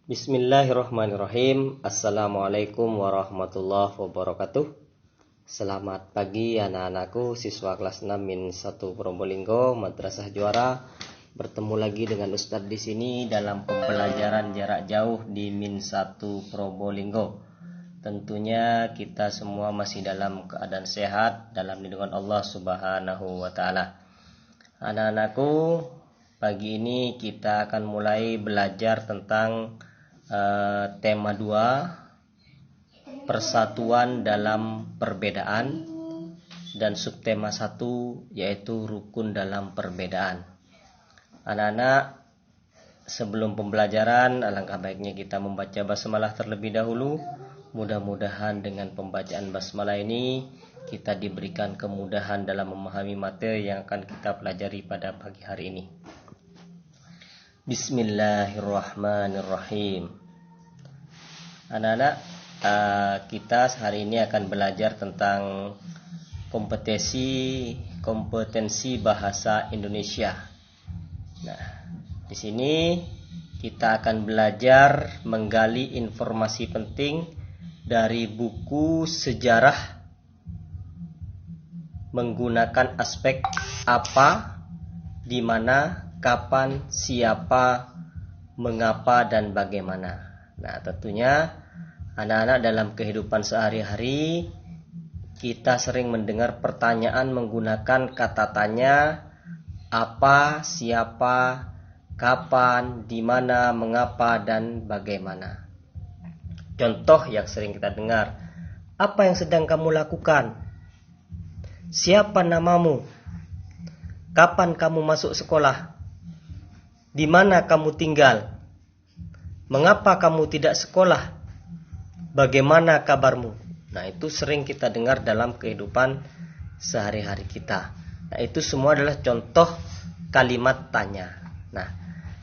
Bismillahirrahmanirrahim. Assalamualaikum warahmatullahi wabarakatuh. Selamat pagi anak-anakku, siswa kelas 6 Min 1 Probolinggo, Madrasah Juara. Bertemu lagi dengan Ustadz di sini dalam pembelajaran jarak jauh di Min 1 Probolinggo. Tentunya kita semua masih dalam keadaan sehat dalam lindungan Allah Subhanahu wa taala. Anak-anakku, pagi ini kita akan mulai belajar tentang tema 2, persatuan dalam perbedaan, dan subtema 1 yaitu rukun dalam perbedaan. Anak-anak, sebelum pembelajaran alangkah baiknya kita membaca basmalah terlebih dahulu. Mudah-mudahan dengan pembacaan basmalah ini kita diberikan kemudahan dalam memahami materi yang akan kita pelajari pada pagi hari ini. Bismillahirrahmanirrahim. Anak-anak, kita hari ini akan belajar tentang kompetensi bahasa Indonesia. Nah, di sini kita akan belajar menggali informasi penting dari buku sejarah menggunakan aspek apa, di mana, kapan, siapa, mengapa, dan bagaimana. Nah, tentunya anak-anak dalam kehidupan sehari-hari kita sering mendengar pertanyaan menggunakan kata tanya, apa, siapa, kapan, di mana, mengapa, dan bagaimana. Contoh yang sering kita dengar, apa yang sedang kamu lakukan? Siapa namamu? Kapan kamu masuk sekolah? Di mana kamu tinggal? Mengapa kamu tidak sekolah? Bagaimana kabarmu? Nah, itu sering kita dengar dalam kehidupan sehari-hari kita. Nah, itu semua adalah contoh kalimat tanya. Nah,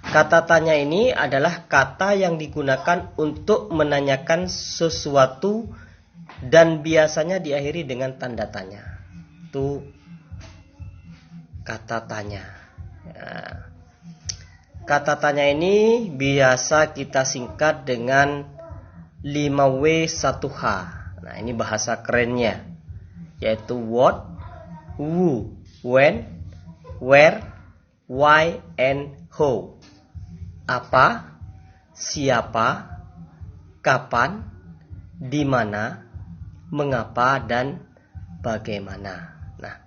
kata tanya ini adalah kata yang digunakan untuk menanyakan sesuatu dan biasanya diakhiri dengan tanda tanya. Itu kata tanya. Nah, kata tanya ini biasa kita singkat dengan 5W1H. Nah, ini bahasa kerennya, yaitu what, who, when, where, why, and how. Apa, siapa, kapan, di mana, mengapa, dan bagaimana. Nah,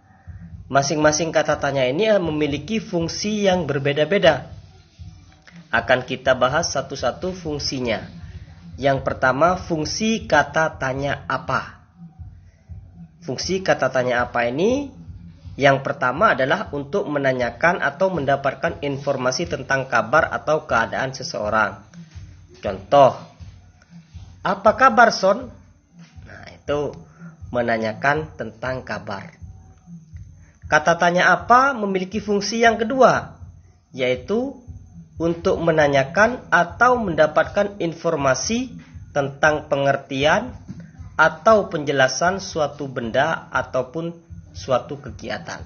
masing-masing kata tanya ini memiliki fungsi yang berbeda-beda. Akan kita bahas satu-satu fungsinya. Yang pertama, fungsi kata tanya apa. Fungsi kata tanya apa ini, yang pertama adalah untuk menanyakan atau mendapatkan informasi tentang kabar atau keadaan seseorang. Contoh, apa kabar Son? Nah, itu menanyakan tentang kabar. Kata tanya apa memiliki fungsi yang kedua, yaitu untuk menanyakan atau mendapatkan informasi tentang pengertian atau penjelasan suatu benda ataupun suatu kegiatan.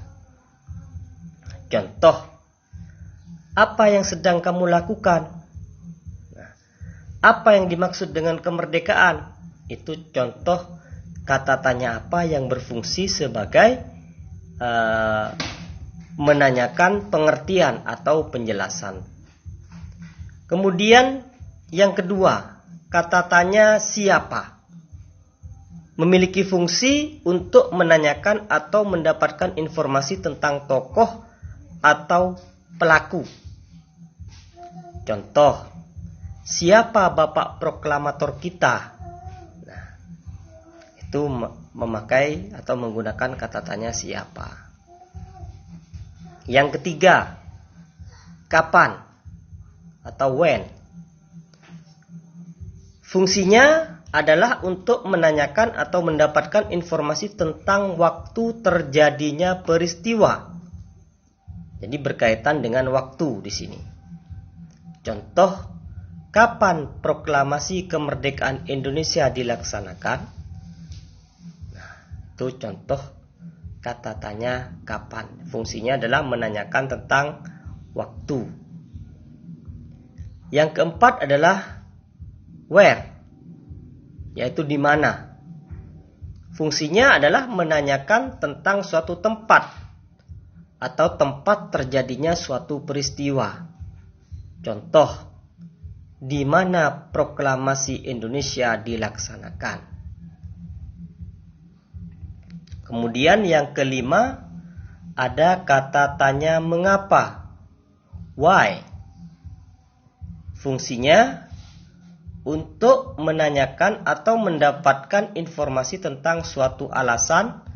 Contoh, apa yang sedang kamu lakukan? Nah, apa yang dimaksud dengan kemerdekaan? Itu contoh kata tanya apa yang berfungsi sebagai menanyakan pengertian atau penjelasan. Kemudian yang kedua, kata tanya siapa memiliki fungsi untuk menanyakan atau mendapatkan informasi tentang tokoh atau pelaku. Contoh, siapa bapak proklamator kita? Nah, itu memakai atau menggunakan kata tanya siapa. Yang ketiga, kapan atau when. Fungsinya adalah untuk menanyakan atau mendapatkan informasi tentang waktu terjadinya peristiwa. Jadi berkaitan dengan waktu di sini. Contoh, kapan proklamasi kemerdekaan Indonesia dilaksanakan? Nah, itu contoh kata tanya kapan. Fungsinya adalah menanyakan tentang waktu. Yang keempat adalah where, yaitu di mana. Fungsinya adalah menanyakan tentang suatu tempat atau tempat terjadinya suatu peristiwa. Contoh, di mana proklamasi Indonesia dilaksanakan. Kemudian yang kelima, ada kata tanya mengapa, why. Fungsinya untuk menanyakan atau mendapatkan informasi tentang suatu alasan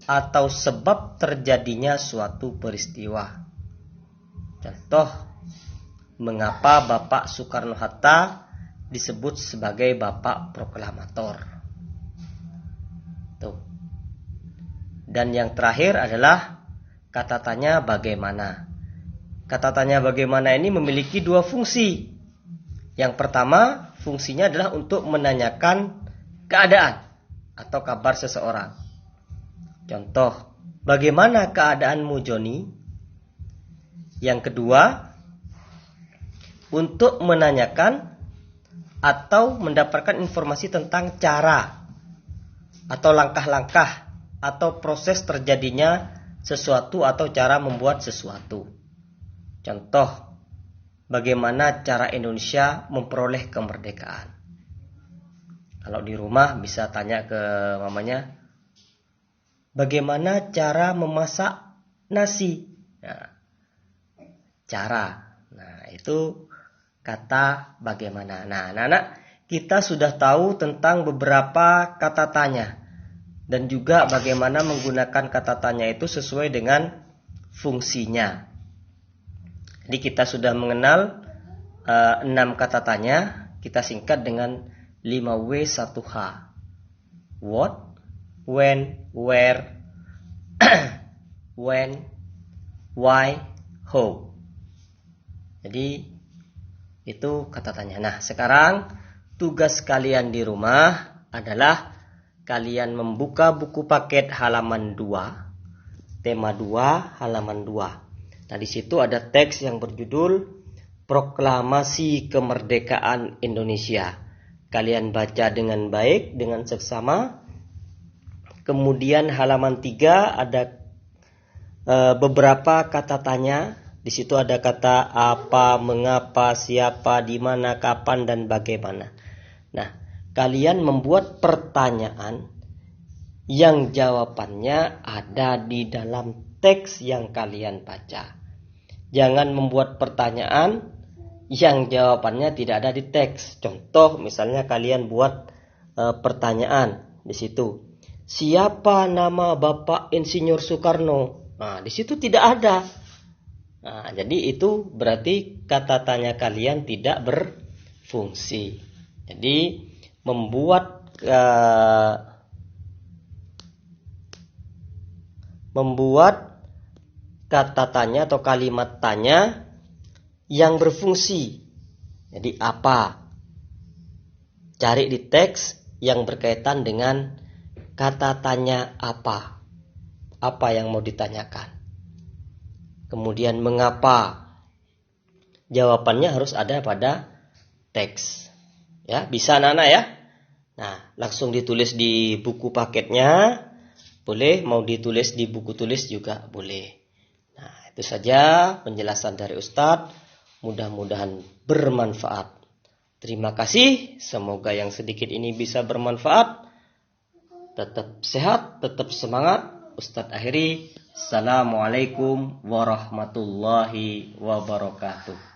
atau sebab terjadinya suatu peristiwa. Contoh, mengapa Bapak Soekarno-Hatta disebut sebagai Bapak Proklamator. Tuh. Dan yang terakhir adalah kata tanya bagaimana. Kata tanya bagaimana ini memiliki dua fungsi. Yang pertama, fungsinya adalah untuk menanyakan keadaan atau kabar seseorang. Contoh, bagaimana keadaanmu Joni? Yang kedua, untuk menanyakan atau mendapatkan informasi tentang cara atau langkah-langkah atau proses terjadinya sesuatu atau cara membuat sesuatu. Contoh, bagaimana cara Indonesia memperoleh kemerdekaan. Kalau di rumah bisa tanya ke mamanya, bagaimana cara memasak nasi? Nah, cara. Nah, itu kata bagaimana. Nah, anak-anak, kita sudah tahu tentang beberapa kata tanya dan juga bagaimana menggunakan kata tanya itu sesuai dengan fungsinya. Jadi kita sudah mengenal 6 kata tanya, kita singkat dengan 5W 1H. What, when, where, when, why, how. Jadi itu kata tanya. Nah, sekarang tugas kalian di rumah adalah kalian membuka buku paket halaman 2, tema 2, halaman 2. Nah, di situ ada teks yang berjudul Proklamasi Kemerdekaan Indonesia. Kalian baca dengan baik, dengan seksama. Kemudian halaman 3 ada beberapa kata tanya. Di situ ada kata apa, mengapa, siapa, di mana, kapan, dan bagaimana. Nah, kalian membuat pertanyaan yang jawabannya ada di dalam teks yang kalian baca. Jangan membuat pertanyaan yang jawabannya tidak ada di teks. Contoh, misalnya kalian buat pertanyaan di situ. Siapa nama Bapak Insinyur Soekarno? Nah, di situ tidak ada. Nah, jadi itu berarti kata tanya kalian tidak berfungsi. Jadi membuat kata tanya atau kalimat tanya yang berfungsi. Jadi apa? Cari di teks yang berkaitan dengan kata tanya apa. Apa yang mau ditanyakan. Kemudian mengapa? Jawabannya harus ada pada teks. Ya, bisa anak-anak ya? Nah, langsung ditulis di buku paketnya. Boleh, mau ditulis di buku tulis juga boleh. Nah, itu saja penjelasan dari Ustadz. Mudah-mudahan bermanfaat. Terima kasih. Semoga yang sedikit ini bisa bermanfaat. Tetap sehat, tetap semangat. Ustadz akhiri. Assalamualaikum warahmatullahi wabarakatuh.